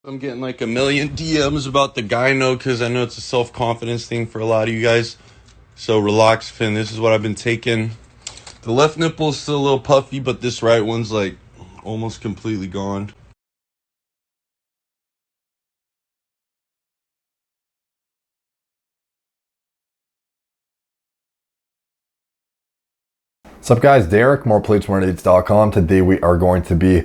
I'm getting like a million DMs about the Gyno because I know it's a self-confidence thing for a lot of you guys. So Raloxifene, this is what I've been taking. The left nipple is still a little puffy, but this right one's like almost completely gone. What's up guys, Derek, moreplates.com. Today we are going to be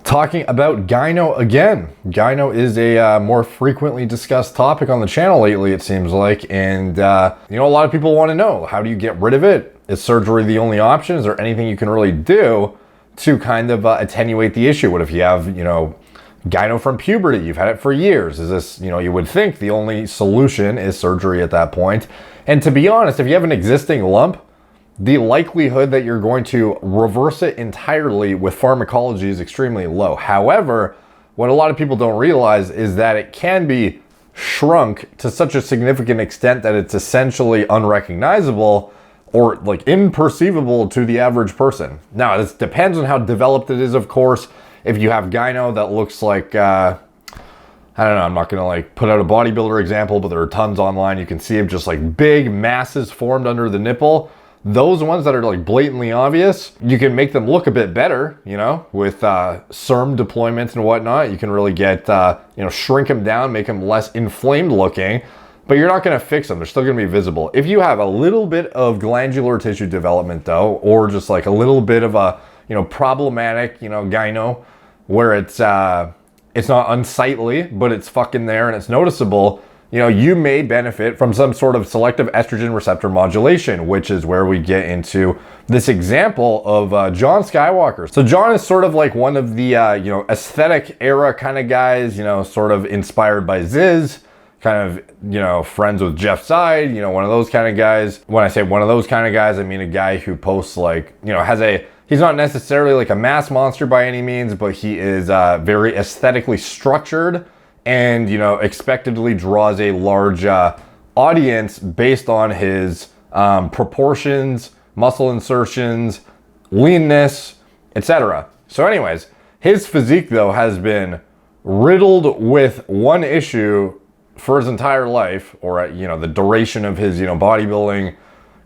talking about Gyno again. Gyno is a more frequently discussed topic on the channel lately, it seems like. And a lot of people want to know, how do you get rid of it? Is surgery the only option? Is there anything you can really do to kind of attenuate the issue? What if you have, Gyno from puberty, you've had it for years? Is this, you would think the only solution is surgery at that point. And to be honest, if you have an existing lump, the likelihood that you're going to reverse it entirely with pharmacology is extremely low. However, what a lot of people don't realize is that it can be shrunk to such a significant extent that it's essentially unrecognizable or like imperceivable to the average person. Now, this depends on how developed it is, of course. If you have Gyno that looks like, I don't know, I'm not gonna like put out a bodybuilder example, but there are tons online. You can see of just like big masses formed under the nipple. Those ones that are like blatantly obvious, you can make them look a bit better, with serm deployment and whatnot. You can really get, shrink them down, make them less inflamed looking, but you're not gonna fix them. They're still gonna be visible. If you have a little bit of glandular tissue development though, or just like a little bit of a, problematic, Gyno, where it's not unsightly, but it's fucking there and it's noticeable, you may benefit from some sort of selective estrogen receptor modulation, which is where we get into this example of Jon Skywalker. So Jon is sort of like one of the, aesthetic era kind of guys, sort of inspired by Ziz, kind of, friends with Jeff Side, one of those kind of guys. When I say one of those kind of guys, I mean a guy who posts like, he's not necessarily like a mass monster by any means, but he is very aesthetically structured and expectedly draws a large audience based on his proportions, muscle insertions, leanness, etc. So anyways, his physique though has been riddled with one issue for his entire life, or the duration of his bodybuilding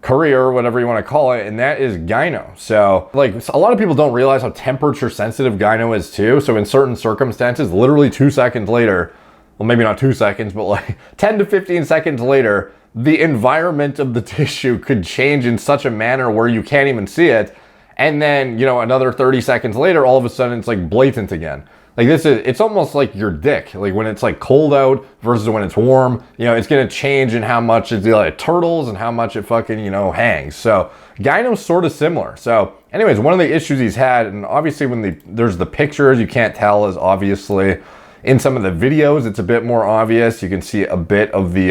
career, whatever you want to call it, and that is Gyno. So like a lot of people don't realize how temperature sensitive Gyno is too. So in certain circumstances, literally 2 seconds later, well maybe not 2 seconds, but like 10 to 15 seconds later, the environment of the tissue could change in such a manner where you can't even see it. And then, another 30 seconds later, all of a sudden it's like blatant again. Like it's almost like your dick. Like when it's like cold out versus when it's warm, it's gonna change in how much it turtles and how much it fucking, hangs. So Gyno's sort of similar. So anyways, one of the issues he's had, and obviously when there's the pictures, you can't tell as obviously. In some of the videos, it's a bit more obvious. You can see a bit of the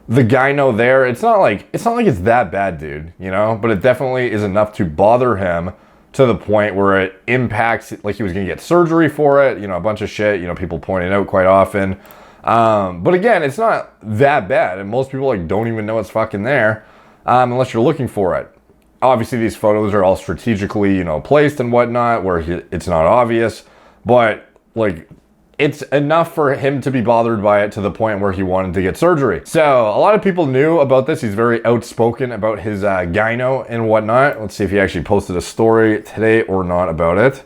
Gyno there. It's not like it's that bad, dude, but it definitely is enough to bother him to the point where it impacts, like he was gonna get surgery for it, a bunch of shit, people pointing out quite often. But again, it's not that bad, and most people like don't even know it's fucking there, unless you're looking for it. Obviously, these photos are all strategically, placed and whatnot, where it's not obvious, but like, it's enough for him to be bothered by it to the point where he wanted to get surgery. So a lot of people knew about this. He's very outspoken about his Gyno and whatnot. Let's see if he actually posted a story today or not about it.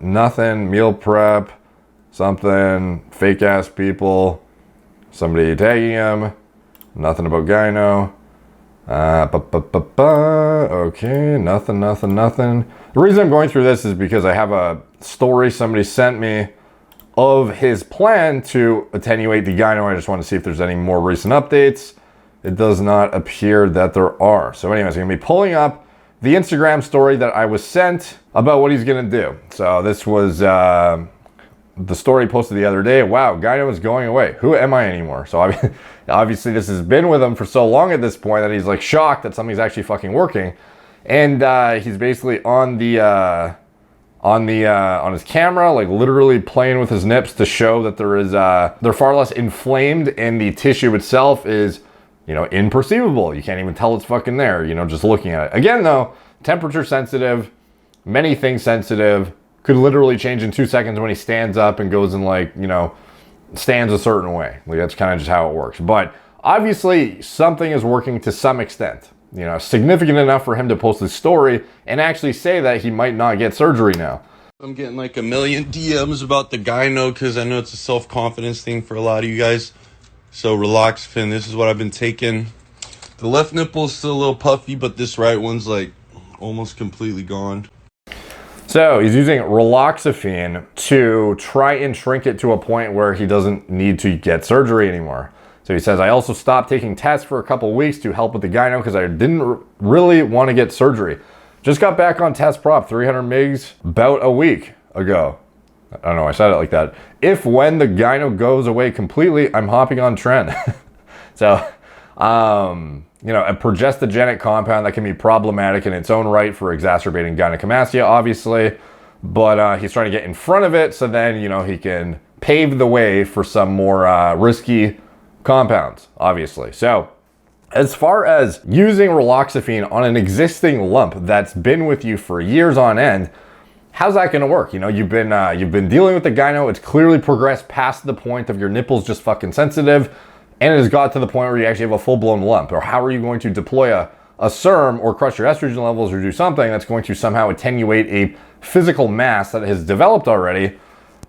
Nothing, meal prep, something, fake ass people, somebody tagging him, nothing about Gyno. Okay, nothing. The reason I'm going through this is because I have a story somebody sent me of his plan to attenuate the Gyno. I just want to see if there's any more recent updates. It does not appear that there are. So anyways, I'm going to be pulling up the Instagram story that I was sent about what he's going to do. So this was the story posted the other day. Wow, Gyno is going away. Who am I anymore? So obviously this has been with him for so long at this point that he's like shocked that something's actually fucking working. And he's basically on his camera, like literally playing with his nips to show that they're far less inflamed and the tissue itself is, imperceivable. You can't even tell it's fucking there, just looking at it. Again though, temperature sensitive, many things sensitive, could literally change in 2 seconds when he stands up and goes and, like, you know, stands a certain way. Like, that's kind of just how it works. But obviously something is working to some extent, you know, significant enough for him to post this story and actually say that he might not get surgery now. I'm getting like a million DMs about the Gyno because I know it's a self-confidence thing for a lot of you guys. So Raloxifene, this is what I've been taking. The left nipple is still a little puffy, but this right one's like almost completely gone. So he's using Raloxifene to try and shrink it to a point where he doesn't need to get surgery anymore. So he says, I also stopped taking tests for a couple weeks to help with the Gyno because I didn't really want to get surgery. Just got back on test prop, 300 mgs about a week ago. I don't know, I said it like that. If when the Gyno goes away completely, I'm hopping on trend. So, you know, a progestogenic compound that can be problematic in its own right for exacerbating gynecomastia, obviously. But he's trying to get in front of it so then, you know, he can pave the way for some more risky compounds, obviously. So, as far as using Raloxifene on an existing lump that's been with you for years on end, how's that going to work? You know, you've been dealing with the Gyno. It's clearly progressed past the point of your nipples just fucking sensitive, and it has got to the point where you actually have a full-blown lump. Or how are you going to deploy a serm or crush your estrogen levels or do something that's going to somehow attenuate a physical mass that has developed already?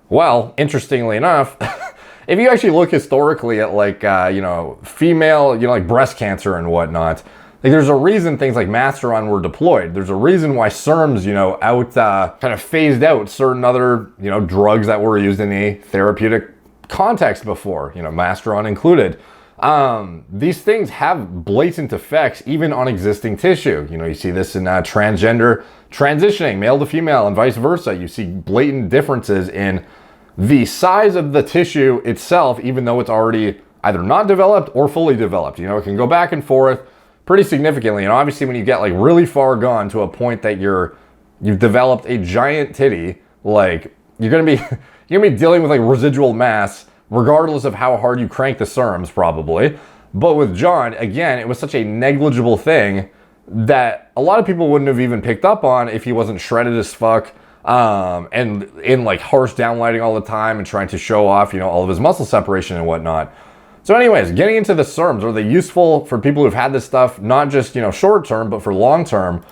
Well, interestingly enough, if you actually look historically at, like, you know, female, you know, like breast cancer and whatnot, like there's a reason things like Masteron were deployed. There's a reason why serms, you know, kind of phased out certain other, you know, drugs that were used in a therapeutic context before, you know, Masteron included. These things have blatant effects even on existing tissue. You know, you see this in transgender transitioning, male to female and vice versa. You see blatant differences in the size of the tissue itself, even though it's already either not developed or fully developed. You know, it can go back and forth pretty significantly. And obviously when you get like really far gone to a point that you've developed a giant titty, like you're gonna be dealing with like residual mass regardless of how hard you crank the serms probably. But with Jon, again, it was such a negligible thing that a lot of people wouldn't have even picked up on if he wasn't shredded as fuck. And in like harsh downlighting all the time and trying to show off, you know, all of his muscle separation and whatnot. So anyways, getting into the serms, are they useful for people who've had this stuff, not just, you know, short term, but for long term?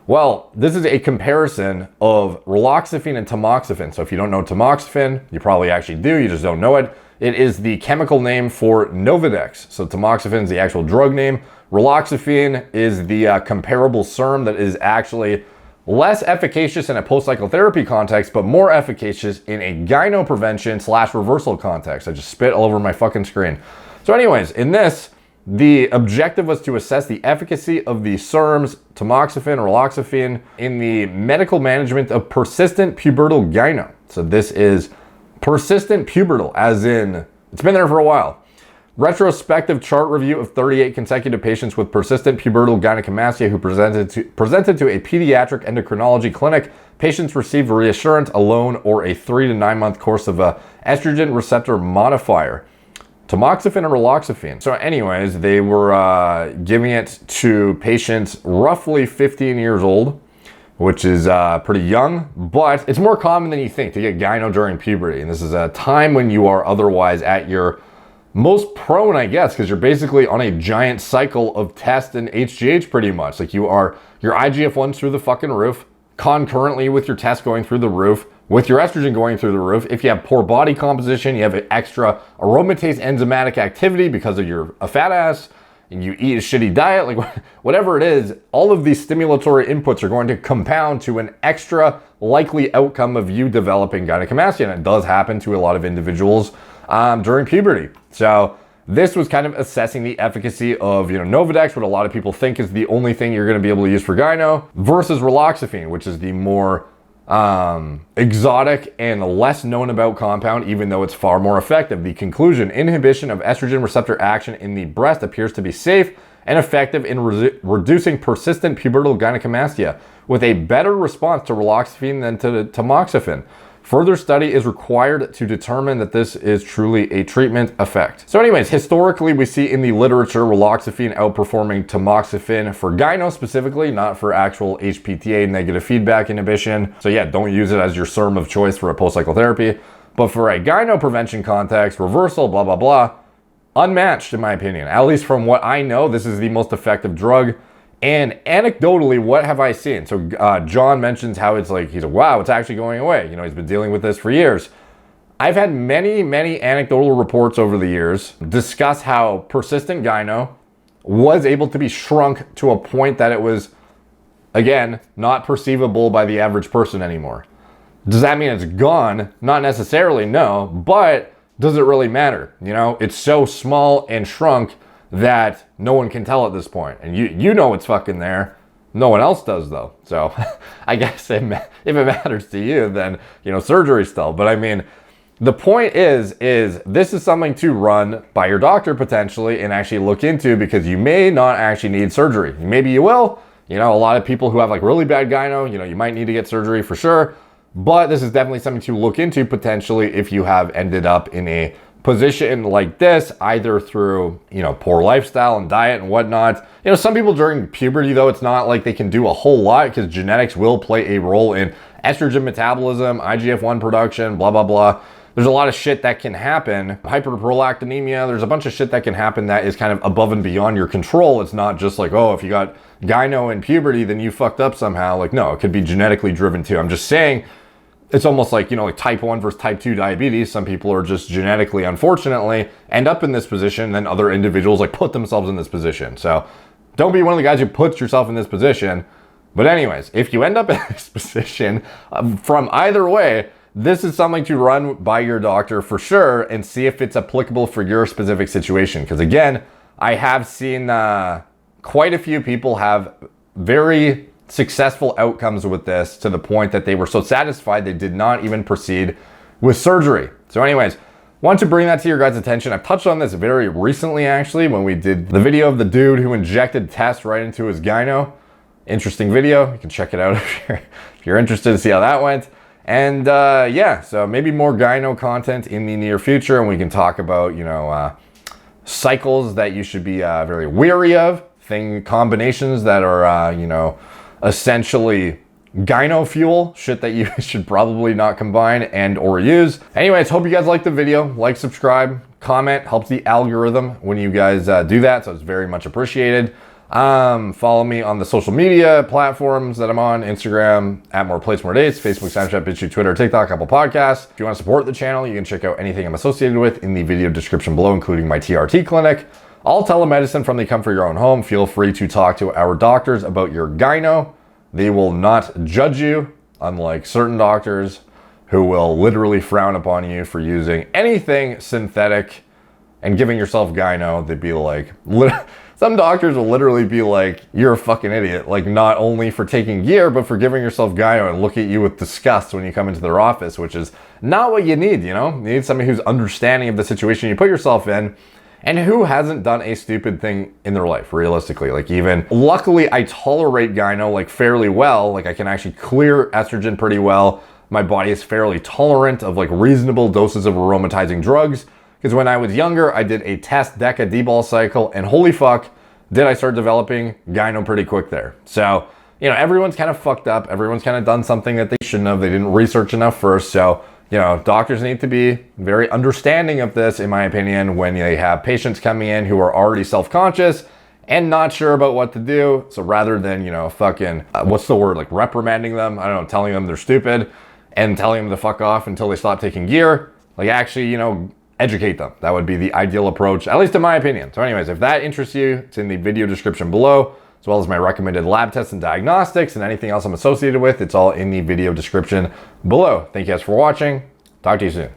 Well, this is a comparison of Raloxifene and tamoxifen. So if you don't know tamoxifen, you probably actually do, you just don't know it. It is the chemical name for Novadex. So tamoxifen is the actual drug name. Raloxifene is the comparable serm that is actually less efficacious in a post-cycle therapy context, but more efficacious in a gyno prevention / reversal context. I just spit all over my fucking screen. So anyways, in this, the objective was to assess the efficacy of the serms, tamoxifen, Raloxifene, in the medical management of persistent pubertal gyno. So this is persistent pubertal, as in, it's been there for a while. Retrospective chart review of 38 consecutive patients with persistent pubertal gynecomastia who presented to a pediatric endocrinology clinic. Patients received reassurance alone or a 3 to 9 month course of a estrogen receptor modifier, tamoxifen and Raloxifene. So anyways, they were giving it to patients roughly 15 years old, which is pretty young, but it's more common than you think to get gyno during puberty. And this is a time when you are otherwise at your most prone, I guess, because you're basically on a giant cycle of test and HGH pretty much. Like your IGF-1's through the fucking roof, concurrently with your test going through the roof, with your estrogen going through the roof. If you have poor body composition, you have extra aromatase enzymatic activity because of you're a fat ass, and you eat a shitty diet, like whatever it is, all of these stimulatory inputs are going to compound to an extra likely outcome of you developing gynecomastia. And it does happen to a lot of individuals during puberty. So this was kind of assessing the efficacy of, you know, Novadex, what a lot of people think is the only thing you're going to be able to use for gyno, versus Raloxifene, which is the more exotic and less known about compound, even though it's far more effective. The conclusion: inhibition of estrogen receptor action in the breast appears to be safe and effective in reducing persistent pubertal gynecomastia, with a better response to Raloxifene than to tamoxifen. Further study is required to determine that this is truly a treatment effect. So anyways, historically, we see in the literature raloxifene outperforming tamoxifen for gyno specifically, not for actual HPTA, negative feedback inhibition. So yeah, don't use it as your SERM of choice for a post-cycle therapy. But for a gyno prevention context, reversal, blah, blah, blah, unmatched in my opinion. At least from what I know, this is the most effective drug. And anecdotally, what have I seen? So John mentions how it's like, he's like, wow, it's actually going away. You know, he's been dealing with this for years. I've had many, many anecdotal reports over the years discuss how persistent gyno was able to be shrunk to a point that it was, again, not perceivable by the average person anymore. Does that mean it's gone? Not necessarily, no, but does it really matter? You know, it's so small and shrunk that no one can tell at this point. And you know it's fucking there. No one else does though. So I guess if it matters to you, then, you know, surgery still. But I mean, the point is this is something to run by your doctor potentially and actually look into, because you may not actually need surgery. Maybe you will. You know, a lot of people who have like really bad gyno, you know, you might need to get surgery for sure. But this is definitely something to look into potentially if you have ended up in a position like this, either through, you know, poor lifestyle and diet and whatnot. You know, some people during puberty though, it's not like they can do a whole lot, because genetics will play a role in estrogen metabolism, IGF-1 production, blah, blah, blah. There's a lot of shit that can happen. Hyperprolactinemia, there's a bunch of shit that can happen that is kind of above and beyond your control. It's not just like, oh, if you got gyno in puberty, then you fucked up somehow. Like, no, it could be genetically driven too. I'm just saying, it's almost like, you know, like type 1 versus type 2 diabetes. Some people are just genetically, unfortunately, end up in this position. Then other individuals like put themselves in this position. So don't be one of the guys who puts yourself in this position. But anyways, if you end up in this position, from either way, this is something to run by your doctor for sure and see if it's applicable for your specific situation. Because again, I have seen quite a few people have very successful outcomes with this, to the point that they were so satisfied they did not even proceed with surgery. So anyways, want to bring that to your guys' attention. I've touched on this very recently actually when we did the video of the dude who injected tests right into his gyno. Interesting video. You can check it out if you're interested to see how that went. And yeah, so maybe more gyno content in the near future, and we can talk about, you know, cycles that you should be very wary of, combinations that are, you know, essentially gyno fuel, shit that you should probably not combine and or use. Anyways, hope you guys liked the video. Like, subscribe, comment, helps the algorithm when you guys do that, so it's very much appreciated. Follow me on the social media platforms that I'm on: Instagram at More Plates More Dates, Facebook, Snapchat, BitChute, Twitter, TikTok, Apple Podcasts. If you want to support the channel, you can check out anything I'm associated with in the video description below, including my TRT clinic. All telemedicine from the comfort of your own home. Feel free to talk to our doctors about your gyno. They will not judge you, unlike certain doctors who will literally frown upon you for using anything synthetic and giving yourself gyno. They'd be like, some doctors will literally be like, you're a fucking idiot. Like, not only for taking gear, but for giving yourself gyno, and look at you with disgust when you come into their office, which is not what you need, you know? You need somebody who's understanding of the situation you put yourself in, and who hasn't done a stupid thing in their life, realistically. Like, even, luckily, I tolerate gyno, like, fairly well. Like, I can actually clear estrogen pretty well. My body is fairly tolerant of, like, reasonable doses of aromatizing drugs. Because when I was younger, I did a test DECA D-ball cycle, and holy fuck, did I start developing gyno pretty quick there. So, you know, everyone's kind of fucked up. Everyone's kind of done something that they shouldn't have. They didn't research enough first. So, you know, doctors need to be very understanding of this, in my opinion, when they have patients coming in who are already self-conscious and not sure about what to do. So rather than, you know, fucking, what's the word, like reprimanding them, I don't know, telling them they're stupid and telling them to fuck off until they stop taking gear, like actually, you know, educate them. That would be the ideal approach, at least in my opinion. So anyways, if that interests you, it's in the video description below, as well as my recommended lab tests and diagnostics and anything else I'm associated with. It's all in the video description below. Thank you guys for watching. Talk to you soon.